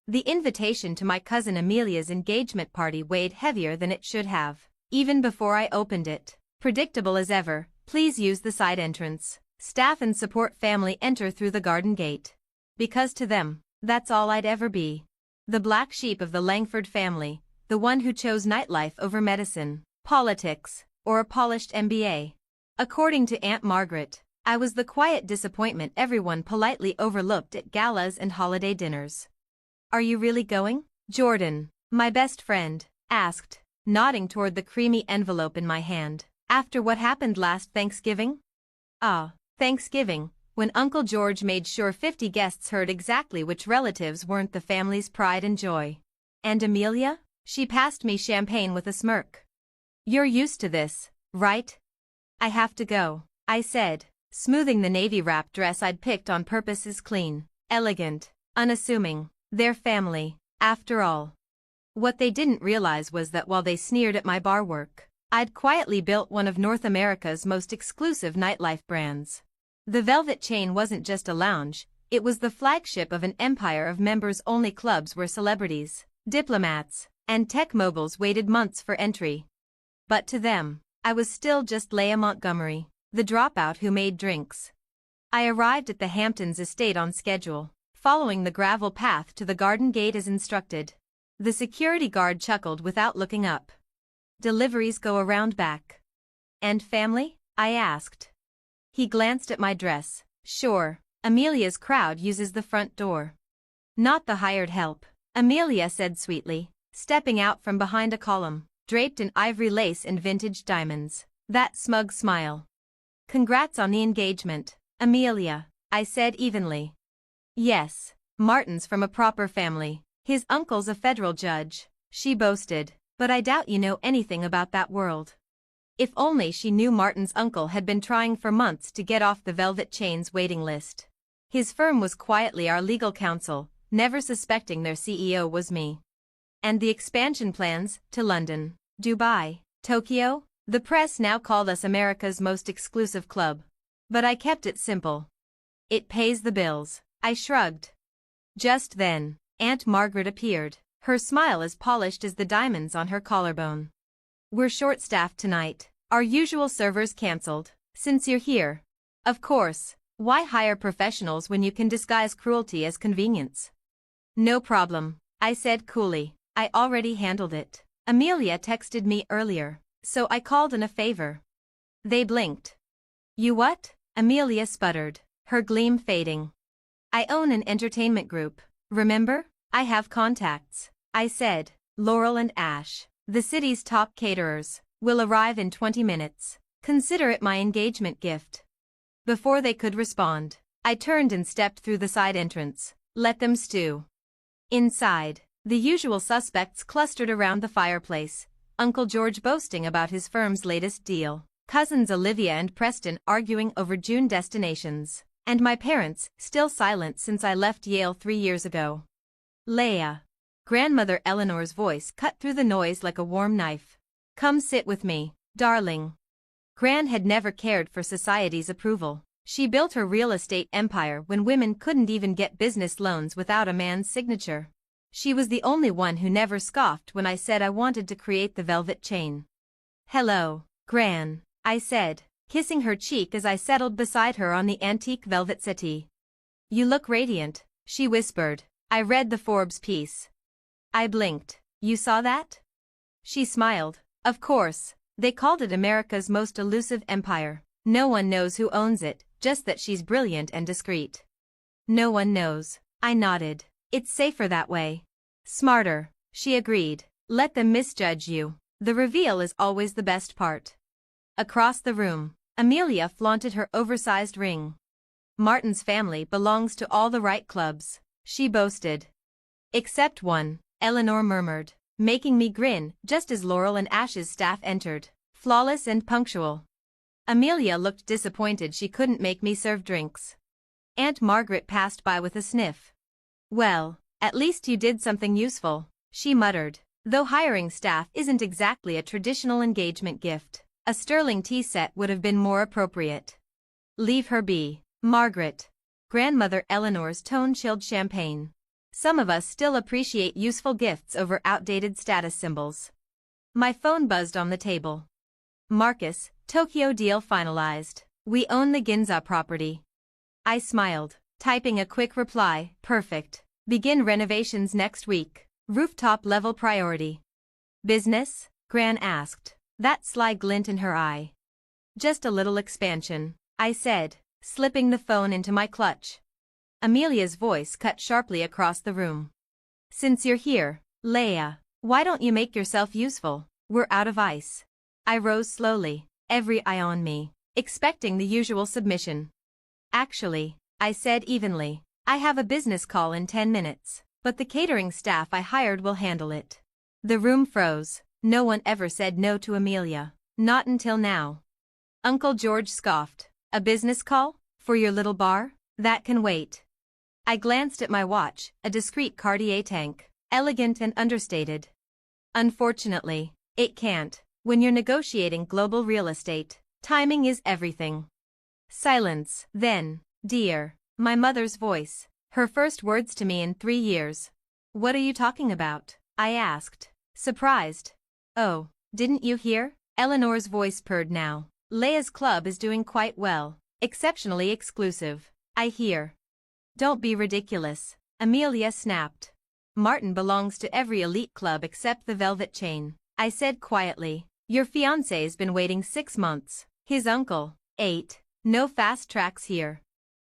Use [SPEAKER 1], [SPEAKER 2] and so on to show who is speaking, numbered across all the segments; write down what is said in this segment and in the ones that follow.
[SPEAKER 1] The invitation to my cousin Amelia's engagement party weighed heavier than it should have, even before I opened it. Predictable as ever, please use the side entrance. Staff and support family enter through the garden gate. Because to them, that's all I'd ever be. The black sheep of the Langford family, the one who chose nightlife over medicine, politics, or a polished MBA. According to Aunt Margaret, I was the quiet disappointment everyone politely overlooked at galas and holiday dinners. Are you really going? Jordan, my best friend, asked, nodding toward the creamy envelope in my hand. After what happened last Thanksgiving? Ah, Thanksgiving, when Uncle George made sure 50 guests heard exactly which relatives weren't the family's pride and joy. And Amelia? She passed me champagne with a smirk. You're used to this, right? I have to go, I said, smoothing the navy wrap dress I'd picked on purpose as clean, elegant, unassuming. Their family, after all. What they didn't realize was that while they sneered at my bar work, I'd quietly built one of North America's most exclusive nightlife brands. The Velvet Chain wasn't just a lounge, it was the flagship of an empire of members-only clubs where celebrities, diplomats, and tech moguls waited months for entry. But to them, I was still just Leah Montgomery, the dropout who made drinks. I arrived at the Hamptons estate on schedule, following the gravel path to the garden gate as instructed. The security guard chuckled without looking up. Deliveries go around back. And family? I asked. He glanced at my dress. Sure, Amelia's crowd uses the front door. Not the hired help, Amelia said sweetly, stepping out from behind a column, draped in ivory lace and vintage diamonds. That smug smile. Congrats on the engagement, Amelia, I said evenly. Yes, Martin's from a proper family. His uncle's a federal judge, she boasted, but I doubt you know anything about that world. If only she knew Martin's uncle had been trying for months to get off the Velvet Chain's waiting list. His firm was quietly our legal counsel, never suspecting their CEO was me. And the expansion plans, to London, Dubai, Tokyo? The press now called us America's most exclusive club. But I kept it simple. It pays the bills. I shrugged. Just then, Aunt Margaret appeared, her smile as polished as the diamonds on her collarbone. We're short-staffed tonight. Our usual servers cancelled. Since you're here. Of course, why hire professionals when you can disguise cruelty as convenience? No problem, I said coolly. I already handled it. Amelia texted me earlier, so I called in a favor. They blinked. You what? Amelia sputtered, her gleam fading. I own an entertainment group, remember? I have contacts, I said. Laurel and Ash, the city's top caterers, will arrive in 20 minutes. Consider it my engagement gift. Before they could respond, I turned and stepped through the side entrance. Let them stew. Inside, the usual suspects clustered around the fireplace, Uncle George boasting about his firm's latest deal, cousins Olivia and Preston arguing over June destinations, and my parents, still silent since I left Yale 3 years ago. Leah. Grandmother Eleanor's voice cut through the noise like a warm knife. Come sit with me, darling. Gran had never cared for society's approval. She built her real estate empire when women couldn't even get business loans without a man's signature. She was the only one who never scoffed when I said I wanted to create the Velvet Chain. Hello, Gran, I said, kissing her cheek as I settled beside her on the antique velvet settee. You look radiant, she whispered. I read the Forbes piece. I blinked. You saw that? She smiled. Of course, they called it America's most elusive empire. No one knows who owns it, just that she's brilliant and discreet. No one knows, I nodded. It's safer that way. Smarter, she agreed. Let them misjudge you. The reveal is always the best part. Across the room, Amelia flaunted her oversized ring. Martin's family belongs to all the right clubs, she boasted. Except one, Eleanor murmured, making me grin just as Laurel and Ash's staff entered, flawless and punctual. Amelia looked disappointed she couldn't make me serve drinks. Aunt Margaret passed by with a sniff. Well, at least you did something useful, she muttered, though hiring staff isn't exactly a traditional engagement gift. A sterling tea set would have been more appropriate. Leave her be, Margaret. Grandmother Eleanor's tone chilled champagne. Some of us still appreciate useful gifts over outdated status symbols. My phone buzzed on the table. Marcus, Tokyo deal finalized. We own the Ginza property. I smiled, typing a quick reply, perfect. Begin renovations next week. Rooftop level priority. Business? Gran asked, that sly glint in her eye. Just a little expansion, I said, slipping the phone into my clutch. Amelia's voice cut sharply across the room. Since you're here, Leia, why don't you make yourself useful? We're out of ice. I rose slowly, every eye on me, expecting the usual submission. Actually, I said evenly, I have a business call in 10 minutes, but the catering staff I hired will handle it. The room froze. No one ever said no to Amelia, not until now. Uncle George scoffed. A business call? For your little bar? That can wait. I glanced at my watch, a discreet Cartier tank, elegant and understated. Unfortunately, it can't. When you're negotiating global real estate, timing is everything. Silence. Then, dear, my mother's voice, her first words to me in 3 years. What are you talking about? I asked, surprised. Oh, didn't you hear? Eleanor's voice purred now. Leia's club is doing quite well, exceptionally exclusive, I hear. Don't be ridiculous, Amelia snapped. Martin belongs to every elite club except the Velvet Chain, I said quietly. Your fiancé's been waiting 6 months. His uncle, 8. No fast tracks here.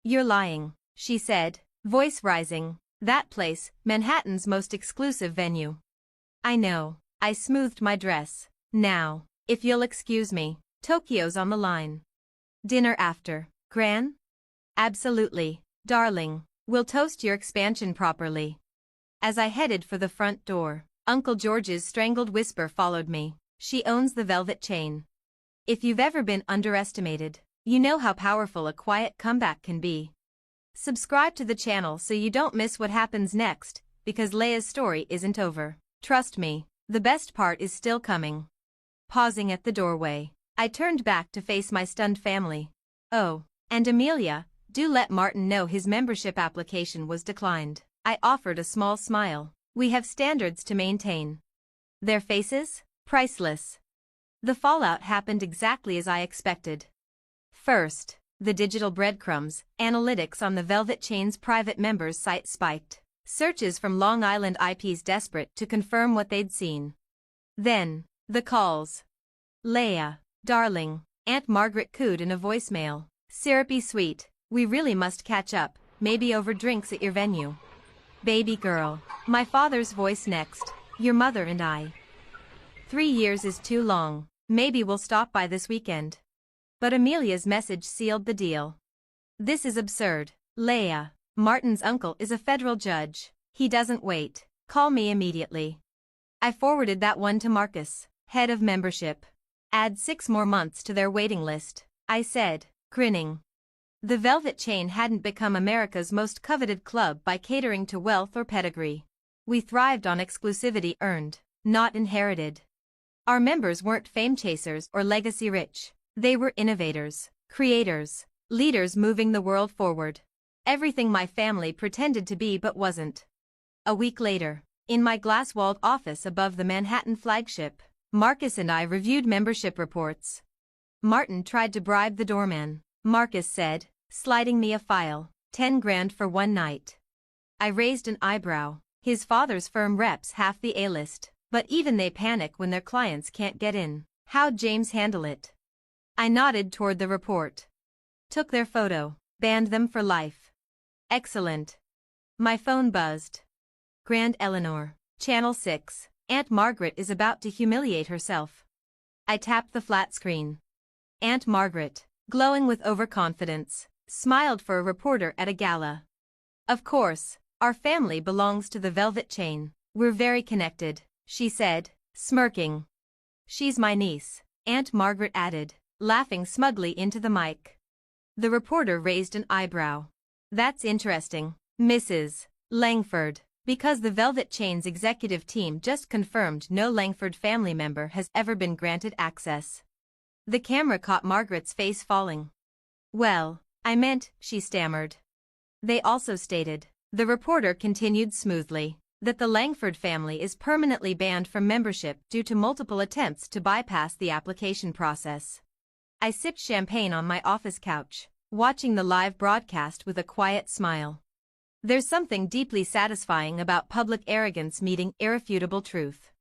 [SPEAKER 1] You're lying, she said, voice rising. That place, Manhattan's most exclusive venue. I know. I smoothed my dress. Now, if you'll excuse me, Tokyo's on the line. Dinner after, Gran? Absolutely, darling. We'll toast your expansion properly. As I headed for the front door, Uncle George's strangled whisper followed me. She owns the Velvet Chain. If you've ever been underestimated, you know how powerful a quiet comeback can be. Subscribe to the channel so you don't miss what happens next, because Leia's story isn't over. Trust me, the best part is still coming. Pausing at the doorway, I turned back to face my stunned family. Oh, and Amelia, do let Martin know his membership application was declined. I offered a small smile. We have standards to maintain. Their faces? Priceless. The fallout happened exactly as I expected. First, the digital breadcrumbs, analytics on the Velvet Chain's private members site spiked. Searches from Long Island IPs desperate to confirm what they'd seen. Then, the calls. Leia, darling, Aunt Margaret cooed in a voicemail. Syrupy sweet, we really must catch up, maybe over drinks at your venue. Baby girl, my father's voice next, your mother and I. 3 years is too long, maybe we'll stop by this weekend. But Amelia's message sealed the deal. This is absurd, Leia. Martin's uncle is a federal judge. He doesn't wait. Call me immediately. I forwarded that one to Marcus, head of membership. Add 6 more months to their waiting list, I said, grinning. The Velvet Chain hadn't become America's most coveted club by catering to wealth or pedigree. We thrived on exclusivity earned, not inherited. Our members weren't fame chasers or legacy rich. They were innovators, creators, leaders moving the world forward. Everything my family pretended to be but wasn't. A week later, in my glass-walled office above the Manhattan flagship, Marcus and I reviewed membership reports. Martin tried to bribe the doorman, Marcus said, sliding me a file, 10 grand for one night. I raised an eyebrow. His father's firm reps half the A-list, but even they panic when their clients can't get in. How'd James handle it? I nodded toward the report. Took their photo, banned them for life. Excellent. My phone buzzed. Grand Eleanor, Channel 6, Aunt Margaret is about to humiliate herself. I tapped the flat screen. Aunt Margaret, glowing with overconfidence, smiled for a reporter at a gala. Of course, our family belongs to the Velvet Chain. We're very connected, she said, smirking. She's my niece, Aunt Margaret added, laughing smugly into the mic. The reporter raised an eyebrow. That's interesting, Mrs. Langford, because the Velvet Chain's executive team just confirmed no Langford family member has ever been granted access. The camera caught Margaret's face falling. Well, I meant, she stammered. They also stated, The reporter continued smoothly that the Langford family is permanently banned from membership due to multiple attempts to bypass the application process. I sipped champagne on my office couch, watching the live broadcast with a quiet smile. There's something deeply satisfying about public arrogance meeting irrefutable truth.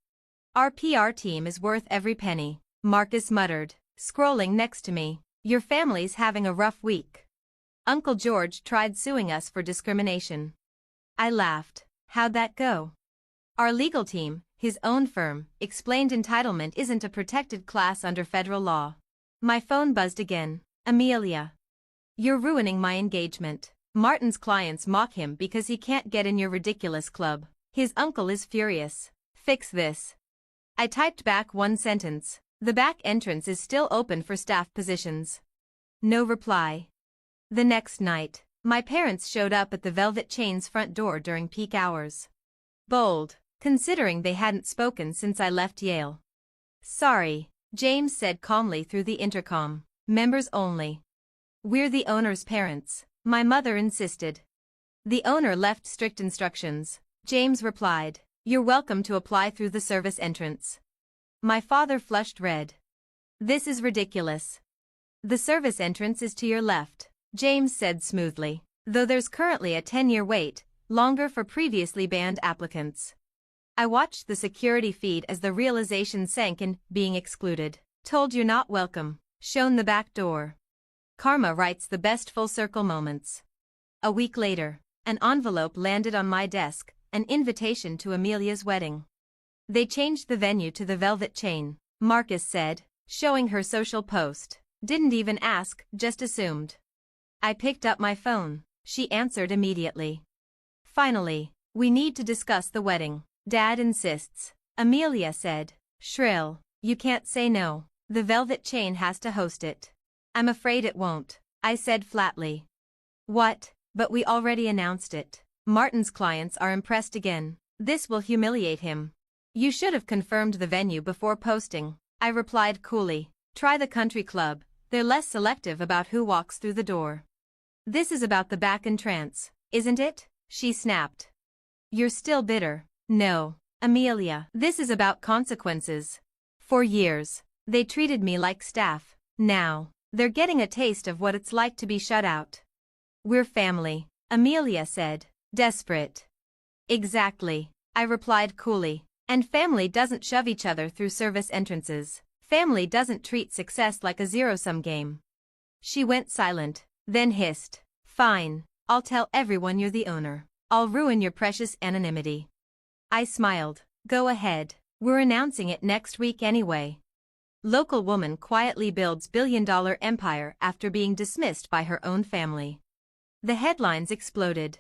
[SPEAKER 1] Our PR team is worth every penny, Marcus muttered, scrolling next to me. Your family's having a rough week. Uncle George tried suing us for discrimination. I laughed. How'd that go? Our legal team, his own firm, explained entitlement isn't a protected class under federal law. My phone buzzed again. Amelia. You're ruining my engagement. Martin's clients mock him because he can't get in your ridiculous club. His uncle is furious. Fix this. I typed back one sentence. The back entrance is still open for staff positions. No reply. The next night, my parents showed up at the Velvet Chain's front door during peak hours. Bold, considering they hadn't spoken since I left Yale. Sorry, James said calmly through the intercom. Members only. We're the owner's parents, my mother insisted. The owner left strict instructions. James replied, You're welcome to apply through the service entrance. My father flushed red. This is ridiculous. The service entrance is to your left, James said smoothly, though there's currently a 10-year wait, longer for previously banned applicants. I watched the security feed as the realization sank in being excluded. Told you're not welcome, shown the back door. Karma writes the best full-circle moments. A week later, an envelope landed on my desk, an invitation to Amelia's wedding. They changed the venue to the Velvet Chain, Marcus said, showing her social post. Didn't even ask, just assumed. I picked up my phone. She answered immediately. Finally, we need to discuss the wedding. Dad insists. Amelia said, shrill. You can't say no. The Velvet Chain has to host it. I'm afraid it won't, I said flatly. What? But we already announced it. Martin's clients are impressed again. This will humiliate him. You should have confirmed the venue before posting, I replied coolly. Try the country club, they're less selective about who walks through the door. This is about the back entrance, isn't it? She snapped. You're still bitter. No, Amelia. This is about consequences. For years, they treated me like staff. Now, they're getting a taste of what it's like to be shut out. We're family, Amelia said, desperate. Exactly, I replied coolly. And family doesn't shove each other through service entrances. Family doesn't treat success like a zero-sum game. She went silent, then hissed. Fine, I'll tell everyone you're the owner. I'll ruin your precious anonymity. I smiled. Go ahead. We're announcing it next week anyway. Local woman quietly builds billion-dollar empire after being dismissed by her own family. The headlines exploded.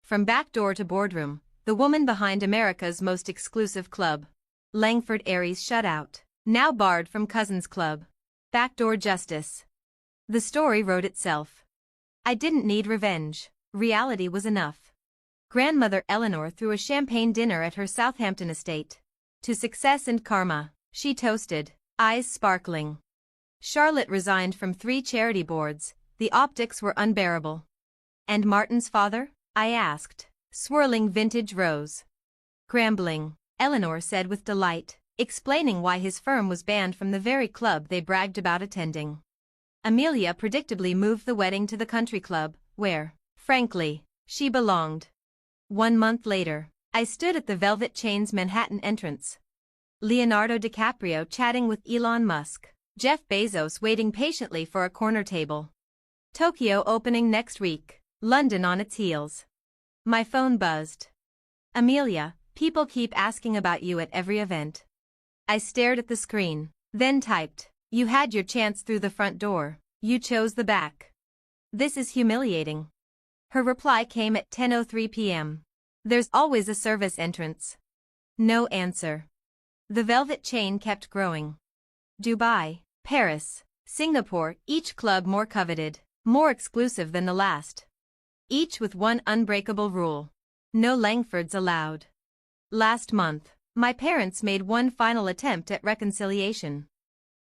[SPEAKER 1] From backdoor to boardroom, the woman behind America's most exclusive club. Langford Aries shut out. Now barred from Cousins Club. Backdoor justice. The story wrote itself. I didn't need revenge. Reality was enough. Grandmother Eleanor threw a champagne dinner at her Southampton estate. To success and karma, she toasted, eyes sparkling. Charlotte resigned from 3 charity boards. The optics were unbearable. And Martin's father? I asked, swirling vintage rose. Grambling, Eleanor said with delight, explaining why his firm was banned from the very club they bragged about attending. Amelia predictably moved the wedding to the country club, where, frankly, she belonged. 1 month later, I stood at the Velvet Chain's Manhattan entrance. Leonardo DiCaprio chatting with Elon Musk, Jeff Bezos waiting patiently for a corner table. Tokyo opening next week, London on its heels. My phone buzzed. Amelia, people keep asking about you at every event. I stared at the screen, then typed, you had your chance through the front door, you chose the back. This is humiliating. Her reply came at 10:03 p.m. There's always a service entrance. No answer. The Velvet Chain kept growing. Dubai, Paris, Singapore, each club more coveted, more exclusive than the last. Each with one unbreakable rule. No Langfords allowed. Last month, my parents made one final attempt at reconciliation.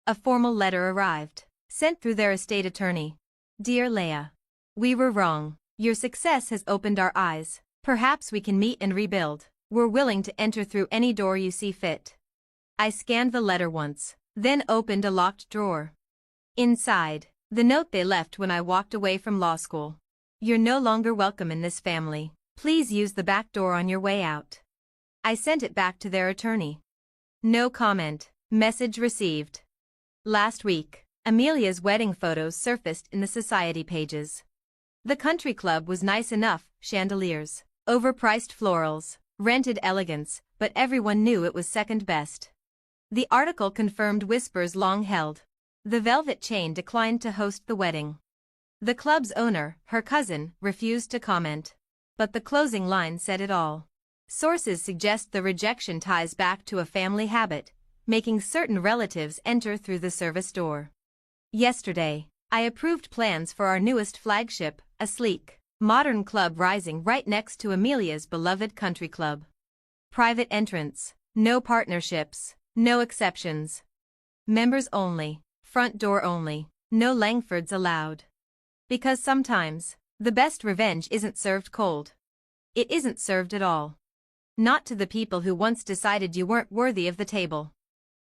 [SPEAKER 1] A formal letter arrived, sent through their estate attorney. Dear Leah, we were wrong. Your success has opened our eyes. Perhaps we can meet and rebuild. We're willing to enter through any door you see fit. I scanned the letter once, then opened a locked drawer. Inside, the note they left when I walked away from law school. You're no longer welcome in this family. Please use the back door on your way out. I sent it back to their attorney. No comment. Message received. Last week, Amelia's wedding photos surfaced in the society pages. The country club was nice enough, chandeliers, overpriced florals, rented elegance, but everyone knew it was second best. The article confirmed whispers long held. The velvet chain declined to host the wedding. The club's owner, her cousin, refused to comment. But the closing line said it all. Sources suggest the rejection ties back to a family habit, making certain relatives enter through the service door. Yesterday, I approved plans for our newest flagship, a sleek, modern club rising right next to Amelia's beloved country club. Private entrance, no partnerships, no exceptions. Members only, front door only, no Langfords allowed. Because sometimes, the best revenge isn't served cold. It isn't served at all. Not to the people who once decided you weren't worthy of the table.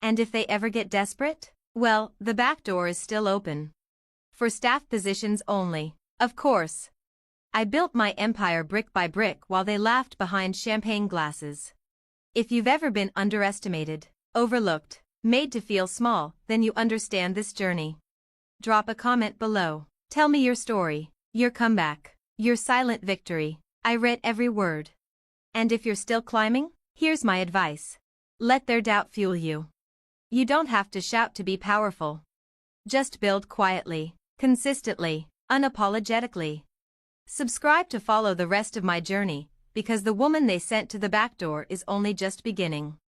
[SPEAKER 1] And if they ever get desperate, well, the back door is still open. For staff positions only, of course. I built my empire brick by brick while they laughed behind champagne glasses. If you've ever been underestimated, overlooked, made to feel small, then you understand this journey. Drop a comment below. Tell me your story, your comeback, your silent victory. I read every word. And if you're still climbing, here's my advice. Let their doubt fuel you. You don't have to shout to be powerful. Just build quietly, consistently, unapologetically. Subscribe to follow the rest of my journey, because the woman they sent to the back door is only just beginning.